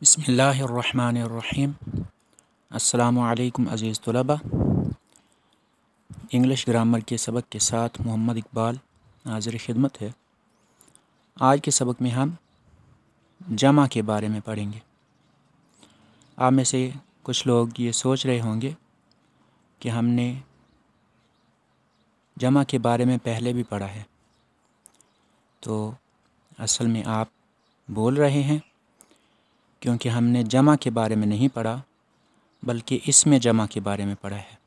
बिस्मिल्लाहिर्रहमानिर्रहीम। अस्सलामु अलैकुम अज़ीज़ तलबा। इंग्लिश ग्रामर के सबक के साथ मोहम्मद इकबाल हाज़िर खिदमत है। आज के सबक में हम जमा के बारे में पढ़ेंगे। आप में से कुछ लोग ये सोच रहे होंगे कि हमने जमा के बारे में पहले भी पढ़ा है, तो असल में आप बोल रहे हैं, क्योंकि हमने जमा के बारे में नहीं पढ़ा बल्कि इसमें जमा के बारे में पढ़ा है।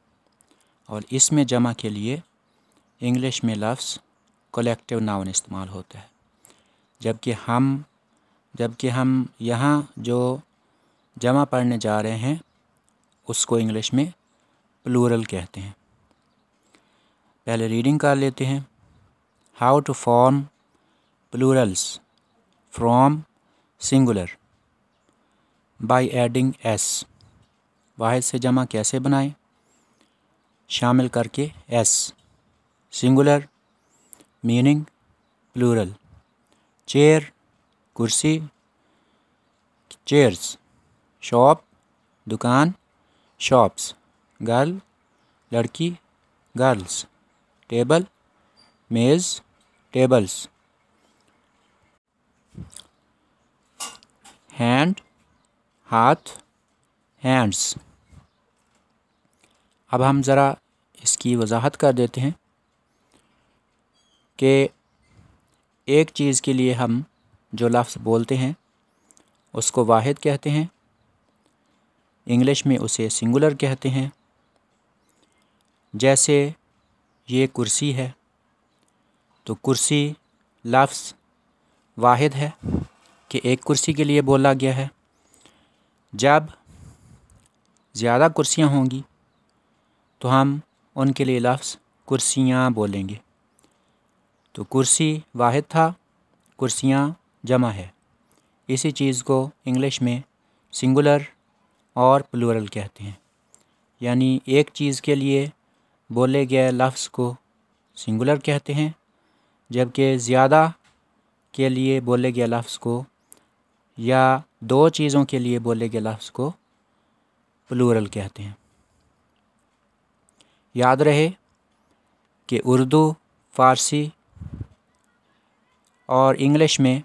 और इसमें जमा के लिए इंग्लिश में लफ्ज़ कलेक्टिव नाउन इस्तेमाल होता है, जबकि हम यहाँ जो जमा पढ़ने जा रहे हैं उसको इंग्लिश में प्लूरल कहते हैं। पहले रीडिंग कर लेते हैं। How to form plurals from singular by adding S. वाहिद से जमा कैसे बनाएं? शामिल करके S. Singular meaning plural. Chair कुर्सी, चेयर्स। शॉप दुकान, शॉप्स। गर्ल लड़की, गर्ल्स। टेबल मेज़, टेबल्स। हैंड हाथ, हैंड्स। अब हम ज़रा इसकी वजाहत कर देते हैं कि एक चीज़ के लिए हम जो लफ्ज़ बोलते हैं उसको वाहिद कहते हैं, इंग्लिश में उसे सिंगुलर कहते हैं। जैसे ये कुर्सी है, तो कुर्सी लफ्ज़ वाहिद है कि एक कुर्सी के लिए बोला गया है। जब ज़्यादा कुर्सियाँ होंगी तो हम उनके लिए लफ्ज़ कुर्सियाँ बोलेंगे। तो कुर्सी वाहिद था, कुर्सियाँ जमा है। इसी चीज़ को इंग्लिश में सिंगुलर और प्लूरल कहते हैं। यानी एक चीज़ के लिए बोले गए लफ्ज़ को सिंगुलर कहते हैं, जबकि ज़्यादा के लिए बोले गए लफ्ज़ को या दो चीज़ों के लिए बोले गए लफ्ज़ को प्लूरल कहते हैं। याद रहे कि उर्दू, फ़ारसी और इंग्लिश में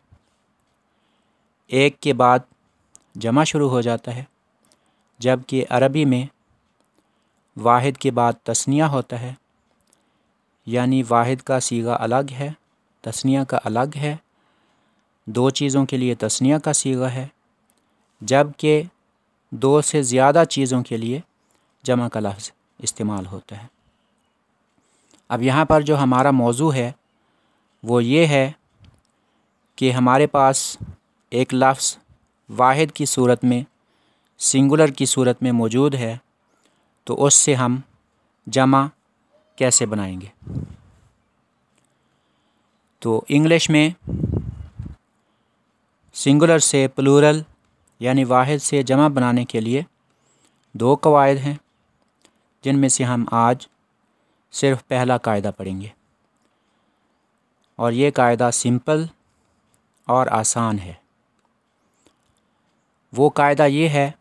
एक के बाद जमा शुरू हो जाता है, जबकि अरबी में वाहिद के बाद तस्निया होता है। यानी वाहिद का सीगा अलग है, तस्निया का अलग है। दो चीज़ों के लिए तस्निया का सीगा है, जबकि दो से ज़्यादा चीज़ों के लिए जमा का लफ्ज़ इस्तेमाल होता है। अब यहाँ पर जो हमारा मौजू है वो ये है कि हमारे पास एक लफ्ज़ वाहिद की सूरत में, सिंगुलर की सूरत में मौजूद है, तो उससे हम जमा कैसे बनाएंगे। तो इंग्लिश में सिंगुलर से प्लूरल यानी वाहिद से जमा बनाने के लिए दो कवायद हैं, जिनमें से हम आज सिर्फ पहला कायदा पढ़ेंगे। और ये कायदा सिंपल और आसान है। वो कायदा ये है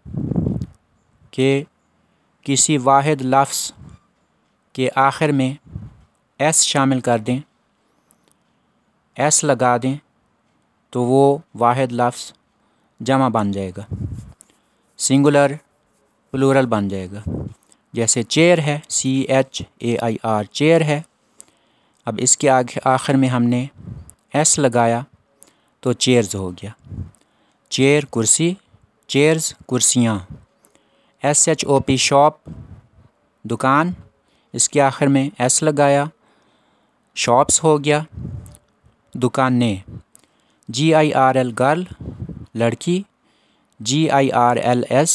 कि किसी वाहिद लफ्ज़ के आखिर में एस शामिल कर दें, एस लगा दें, तो वो वाहिद लफ्ज़ जमा बन जाएगा, सिंगुलर प्लूरल बन जाएगा। जैसे चेयर है, CHAIR चेयर है। अब इसके आखिर में हमने एस लगाया तो चेयर्स हो गया। चेयर कुर्सी, चेयर्स कुर्सियाँ। SHOP शॉप दुकान, इसके आखिर में एस लगाया, शॉप्स हो गया, दुकानें। GIRL गर्ल लड़की, GIRLS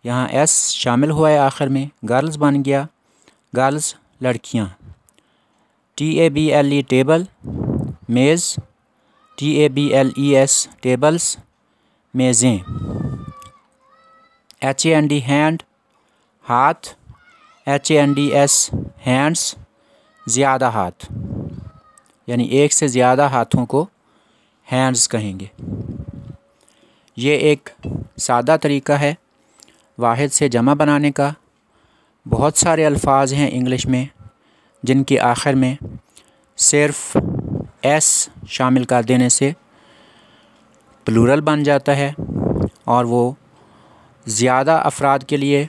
यहाँ एस शामिल हुआ है आखिर में, गर्ल्स बन गया, गर्ल्स लड़कियाँ। TABLE टेबल मेज़, TABLES टेबल्स मेज़ें। HAND हैंड हाथ, HANDS हैंड्स ज़्यादा हाथ। यानी एक से ज़्यादा हाथों को हैंड्स कहेंगे। ये एक सादा तरीका है वाहिद से जमा बनाने का। बहुत सारे अल्फाज हैं इंग्लिश में जिनके आखिर में सिर्फ एस शामिल कर देने से प्लूरल बन जाता है और वो ज़्यादा अफराद के लिए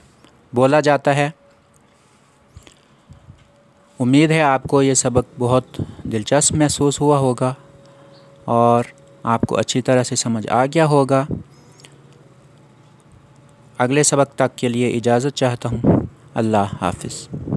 बोला जाता है। उम्मीद है आपको ये सबक बहुत दिलचस्प महसूस हुआ होगा और आपको अच्छी तरह से समझ आ गया होगा। अगले सबक तक के लिए इजाज़त चाहता हूँ। अल्लाह हाफ़िज़।